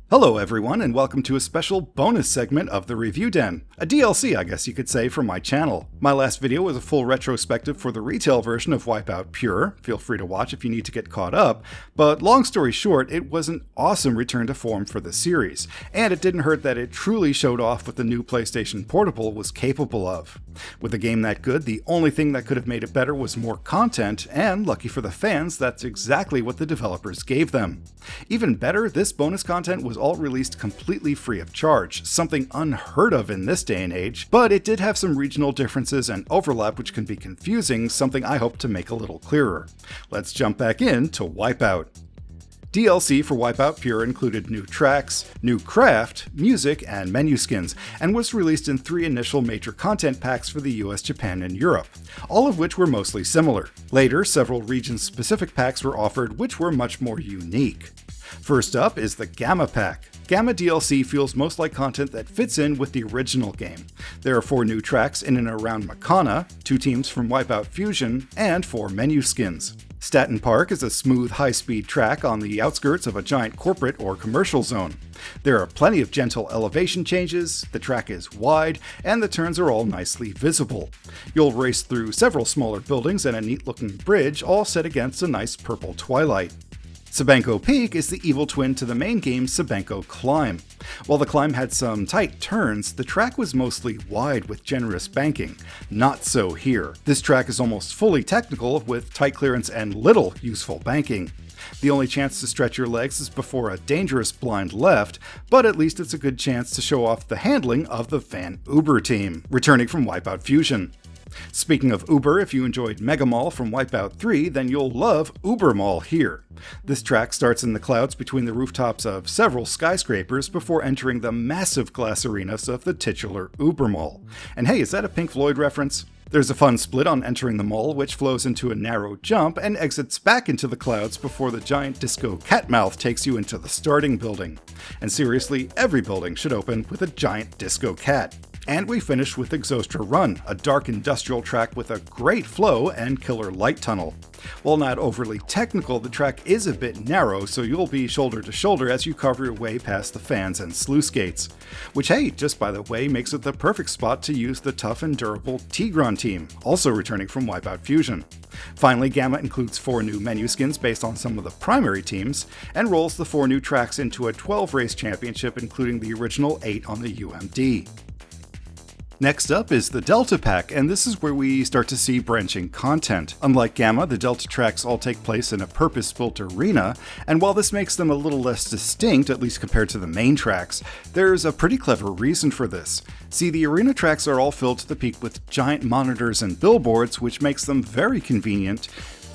Hello everyone, and welcome to a special bonus segment of the Review Den, a DLC I guess you could say from my channel. My last video was a full retrospective for the retail version of WIPEOUT Pure, feel free to watch if you need to get caught up, but long story short, it was an awesome return to form for the series, and it didn't hurt that it truly showed off what the new PlayStation Portable was capable of. With a game that good, the only thing that could have made it better was more content, and lucky for the fans, that's exactly what the developers gave them. Even better, this bonus content was all released completely free of charge, something unheard of in this day and age, but it did have some regional differences and overlap which can be confusing, something I hope to make a little clearer. Let's jump back in to WIPEOUT. DLC for WIPEOUT Pure included new tracks, new craft, music, and menu skins, and was released in 3 initial major content packs for the US, Japan, and Europe, all of which were mostly similar. Later, several region-specific packs were offered which were much more unique. First up is the Gamma Pack. Gamma DLC feels most like content that fits in with the original game. There are 4 new tracks in and around Makana, 2 teams from WIPEOUT Fusion, and 4 menu skins. Staten Park is a smooth, high-speed track on the outskirts of a giant corporate or commercial zone. There are plenty of gentle elevation changes, the track is wide, and the turns are all nicely visible. You'll race through several smaller buildings and a neat-looking bridge, all set against a nice purple twilight. Sabanko Peak is the evil twin to the main game's Sabanko Climb. While the climb had some tight turns, the track was mostly wide with generous banking. Not so here. This track is almost fully technical with tight clearance and little useful banking. The only chance to stretch your legs is before a dangerous blind left, but at least it's a good chance to show off the handling of the Van Uber team, returning from WIPEOUT Fusion. Speaking of Uber, if you enjoyed Mega Mall from WIPEOUT 3, then you'll love Uber Mall here. This track starts in the clouds between the rooftops of several skyscrapers before entering the massive glass arenas of the titular Uber Mall. And hey, is that a Pink Floyd reference? There's a fun split on entering the mall, which flows into a narrow jump and exits back into the clouds before the giant disco cat mouth takes you into the starting building. And seriously, every building should open with a giant disco cat. And we finish with Exostra Run, a dark industrial track with a great flow and killer light tunnel. While not overly technical, the track is a bit narrow, so you'll be shoulder to shoulder as you carve your way past the fans and sluice gates. Which, hey, just by the way, makes it the perfect spot to use the tough and durable Tigran team, also returning from WIPEOUT Fusion. Finally, Gamma includes 4 new menu skins based on some of the primary teams, and rolls the 4 new tracks into a 12-race championship, including the original 8 on the UMD. Next up is the Delta Pack, and this is where we start to see branching content. Unlike Gamma, the Delta tracks all take place in a purpose-built arena, and while this makes them a little less distinct, at least compared to the main tracks, there's a pretty clever reason for this. See, the arena tracks are all filled to the peak with giant monitors and billboards, which makes them very convenient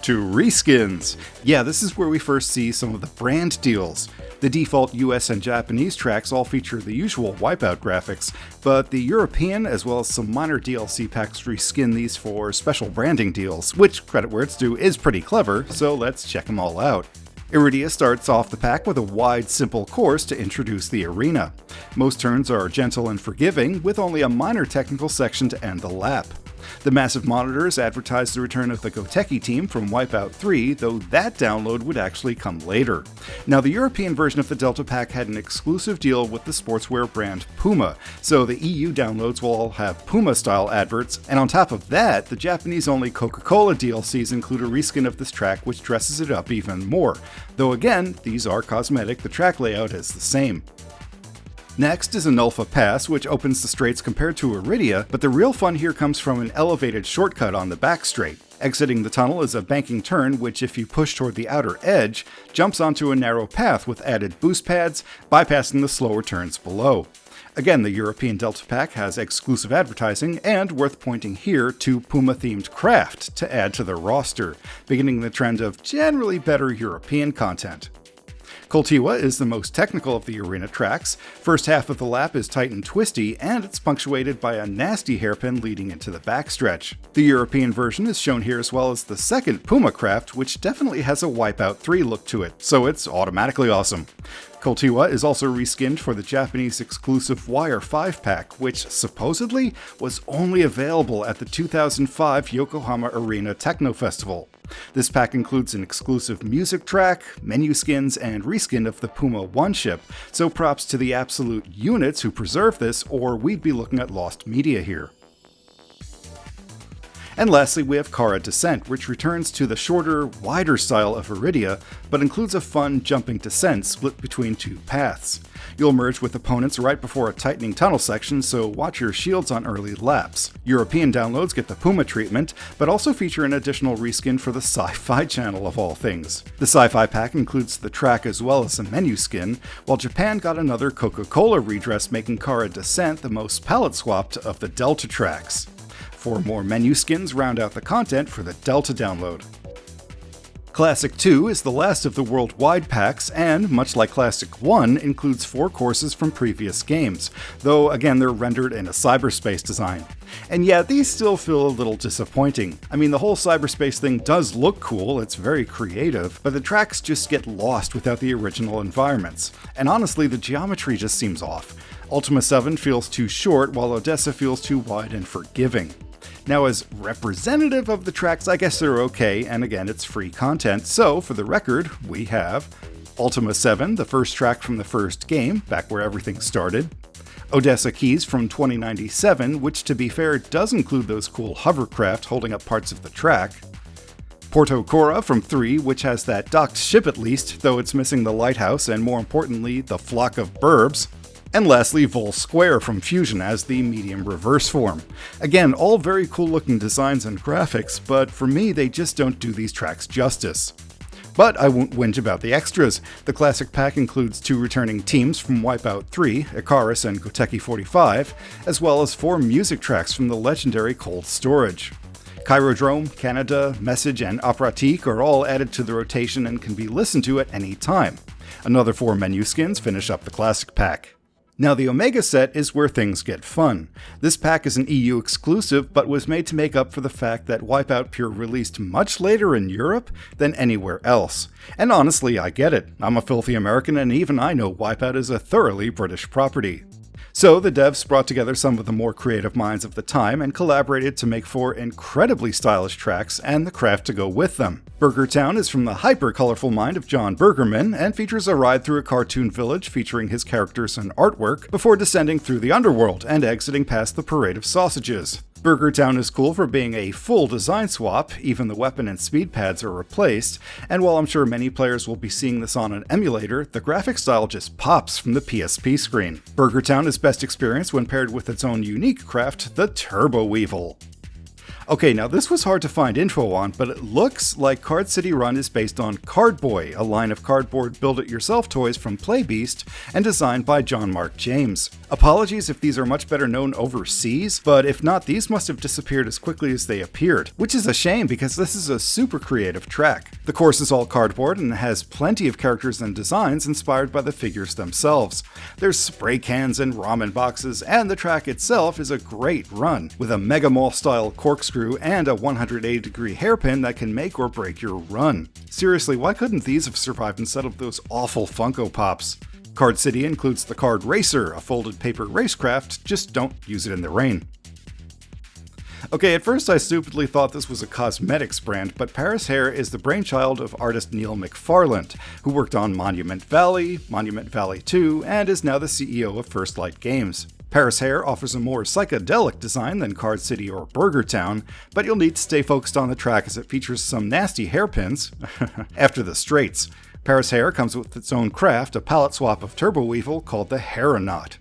to reskins. Yeah, this is where we first see some of the brand deals. The default US and Japanese tracks all feature the usual WIPEOUT graphics, but the European as well as some minor DLC packs reskin these for special branding deals, which, credit where it's due, is pretty clever, so let's check them all out. Iridia starts off the pack with a wide, simple course to introduce the arena. Most turns are gentle and forgiving, with only a minor technical section to end the lap. The massive monitors advertise the return of the Goteki team from WIPEOUT 3, though that download would actually come later. Now, the European version of the Delta Pack had an exclusive deal with the sportswear brand Puma, so the EU downloads will all have Puma-style adverts, and on top of that, the Japanese-only Coca-Cola DLCs include a reskin of this track which dresses it up even more. Though again, these are cosmetic, the track layout is the same. Next is Anulfa Pass, which opens the straights compared to Iridia, but the real fun here comes from an elevated shortcut on the back straight. Exiting the tunnel is a banking turn which, if you push toward the outer edge, jumps onto a narrow path with added boost pads, bypassing the slower turns below. Again, the European Delta Pack has exclusive advertising, and worth pointing here to Puma-themed craft to add to the roster, beginning the trend of generally better European content. Koltiwa is the most technical of the arena tracks. First half of the lap is tight and twisty, and it's punctuated by a nasty hairpin leading into the backstretch. The European version is shown here as well as the second Puma craft, which definitely has a WIPEOUT 3 look to it, so it's automatically awesome. Koltiwa is also reskinned for the Japanese exclusive Wire 5 pack, which supposedly was only available at the 2005 Yokohama Arena Techno Festival. This pack includes an exclusive music track, menu skins, and reskin of the Puma 1 ship, so props to the absolute units who preserve this, or we'd be looking at lost media here. And lastly, we have Kara Descent, which returns to the shorter, wider style of Iridia, but includes a fun jumping descent split between two paths. You'll merge with opponents right before a tightening tunnel section, so watch your shields on early laps. European downloads get the Puma treatment, but also feature an additional reskin for the Sci-Fi channel of all things. The Sci-Fi pack includes the track as well as a menu skin, while Japan got another Coca-Cola redress, making Kara Descent the most palette swapped of the Delta tracks. 4 more menu skins round out the content for the Delta download. Classic 2 is the last of the worldwide packs, and, much like Classic 1, includes 4 courses from previous games, though again they're rendered in a cyberspace design. And yeah, these still feel a little disappointing. I mean, the whole cyberspace thing does look cool, it's very creative, but the tracks just get lost without the original environments. And honestly, the geometry just seems off. Ultima 7 feels too short, while Odessa feels too wide and forgiving. Now, as representative of the tracks, I guess they're okay, and again, it's free content, so for the record, we have Ultima 7, the first track from the first game, back where everything started, Odessa Keys from 2097, which to be fair does include those cool hovercraft holding up parts of the track, Porto Cora from 3, which has that docked ship at least, though it's missing the lighthouse and more importantly, the flock of burbs, and lastly, Vol Square from Fusion as the medium reverse form. Again, all very cool looking designs and graphics, but for me they just don't do these tracks justice. But I won't whinge about the extras. The classic pack includes 2 returning teams from WIPEOUT 3, Icarus and Goteki 45, as well as 4 music tracks from the legendary Cold Storage. Kairodrome, Canada, Message, and Operatique are all added to the rotation and can be listened to at any time. Another 4 menu skins finish up the classic pack. Now, the Omega set is where things get fun. This pack is an EU exclusive, but was made to make up for the fact that WIPEOUT Pure released much later in Europe than anywhere else. And honestly, I get it. I'm a filthy American, and even I know WIPEOUT is a thoroughly British property. So the devs brought together some of the more creative minds of the time and collaborated to make 4 incredibly stylish tracks and the craft to go with them. Burger Town is from the hyper-colorful mind of John Bergerman and features a ride through a cartoon village featuring his characters and artwork before descending through the underworld and exiting past the parade of sausages. Burger Town is cool for being a full design swap, even the weapon and speed pads are replaced, and while I'm sure many players will be seeing this on an emulator, the graphic style just pops from the PSP screen. Burger Town is best experienced when paired with its own unique craft, the Turbo Weevil. Okay, now this was hard to find info on, but it looks like Card City Run is based on Cardboy, a line of cardboard build-it-yourself toys from Playbeast and designed by John Mark James. Apologies if these are much better known overseas, but if not, these must have disappeared as quickly as they appeared, which is a shame because this is a super creative track. The course is all cardboard and has plenty of characters and designs inspired by the figures themselves. There's spray cans and ramen boxes, and the track itself is a great run, with a Mega Mall-style corkscrew and a 180-degree hairpin that can make or break your run. Seriously, why couldn't these have survived instead of those awful Funko Pops? Card City includes the Card Racer, a folded paper racecraft, just don't use it in the rain. Okay, at first I stupidly thought this was a cosmetics brand, but Paris Hair is the brainchild of artist Neil McFarland, who worked on Monument Valley 2, and is now the CEO of First Light Games. Paris Hair offers a more psychedelic design than Card City or Burger Town, but you'll need to stay focused on the track as it features some nasty hairpins. After the straights, Paris Hair comes with its own craft, a palette swap of Turbo Weevil called the Hairanaut.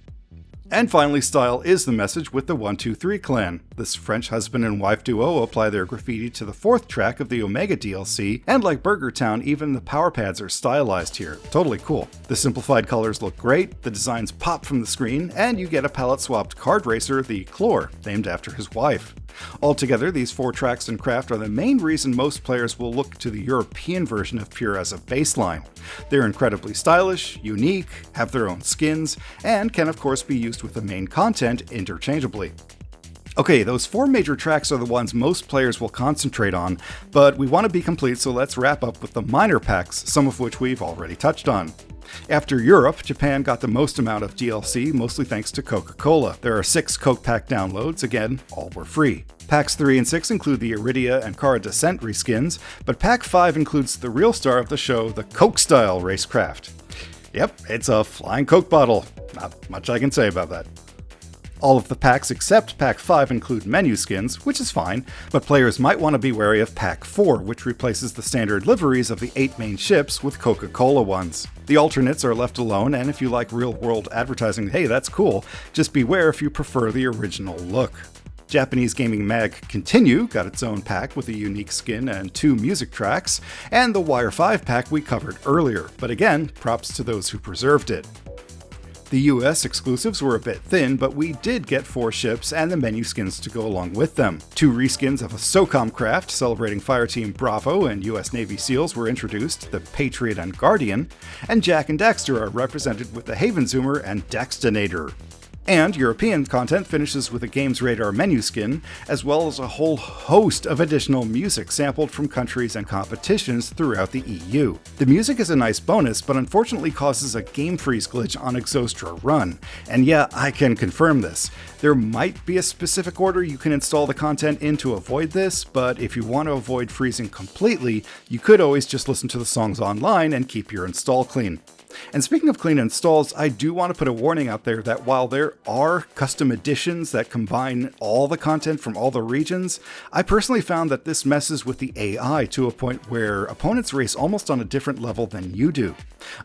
And finally, style is the message with the 123 clan. This French husband and wife duo apply their graffiti to the 4th track of the Omega DLC, and like Burger Town, even the power pads are stylized here. Totally cool. The simplified colors look great, the designs pop from the screen, and you get a palette-swapped card racer, the Chlor, named after his wife. Altogether, these 4 tracks and craft are the main reason most players will look to the European version of Pure as a baseline. They're incredibly stylish, unique, have their own skins, and can of course be used with the main content interchangeably. Okay, those 4 major tracks are the ones most players will concentrate on, but we want to be complete, so let's wrap up with the minor packs, some of which we've already touched on. After Europe, Japan got the most amount of DLC, mostly thanks to Coca-Cola. There are 6 Coke Pack downloads, again, all were free. Packs 3 and 6 include the Iridia and Cara Descent reskins, but Pack 5 includes the real star of the show, the Coke-style racecraft. Yep, it's a flying Coke bottle. Not much I can say about that. All of the packs except Pack 5 include menu skins, which is fine, but players might want to be wary of Pack 4, which replaces the standard liveries of the 8 main ships with Coca-Cola ones. The alternates are left alone, and if you like real-world advertising, hey, that's cool, just beware if you prefer the original look. Japanese gaming mag Continue got its own pack with a unique skin and 2 music tracks, and the Wire 5 pack we covered earlier, but again, props to those who preserved it. The US exclusives were a bit thin, but we did get 4 ships and the menu skins to go along with them. 2 reskins of a SOCOM craft celebrating Fireteam Bravo and US Navy SEALs were introduced, the Patriot and Guardian, and Jack and Daxter are represented with the Havenzoomer and Dextonator. And European content finishes with a Games Radar menu skin, as well as a whole host of additional music sampled from countries and competitions throughout the EU. The music is a nice bonus, but unfortunately causes a game freeze glitch on Exostra Run. And yeah, I can confirm this. There might be a specific order you can install the content in to avoid this, but if you want to avoid freezing completely, you could always just listen to the songs online and keep your install clean. And speaking of clean installs, I do want to put a warning out there that while there are custom editions that combine all the content from all the regions, I personally found that this messes with the AI to a point where opponents race almost on a different level than you do.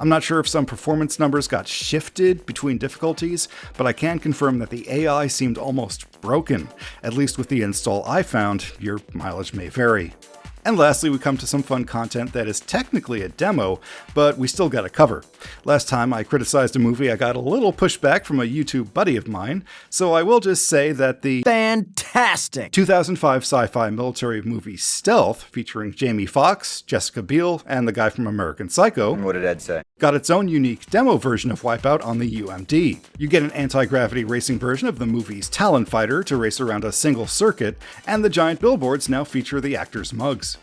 I'm not sure if some performance numbers got shifted between difficulties, but I can confirm that the AI seemed almost broken. At least with the install I found, your mileage may vary. And lastly, we come to some fun content that is technically a demo, but we still gotta cover. Last time I criticized a movie, I got a little pushback from a YouTube buddy of mine, so I will just say that the fantastic 2005 sci-fi military movie Stealth, featuring Jamie Foxx, Jessica Biel, and the guy from American Psycho, What did Ed say? got its own unique demo version of Wipeout on the UMD. You get an anti-gravity racing version of the movie's Talon Fighter to race around a single circuit, and the giant billboards now feature the actors' mugs.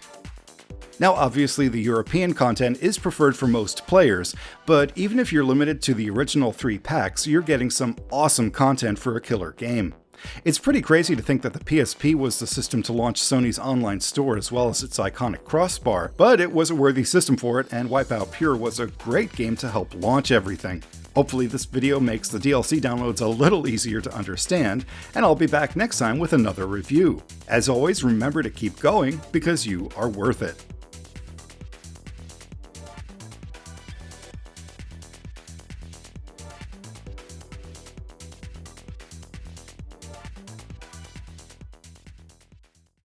Now obviously the European content is preferred for most players, but even if you're limited to the original 3 packs, you're getting some awesome content for a killer game. It's pretty crazy to think that the PSP was the system to launch Sony's online store as well as its iconic crossbar, but it was a worthy system for it, and Wipeout Pure was a great game to help launch everything. Hopefully this video makes the DLC downloads a little easier to understand, and I'll be back next time with another review. As always, remember to keep going, because you are worth it.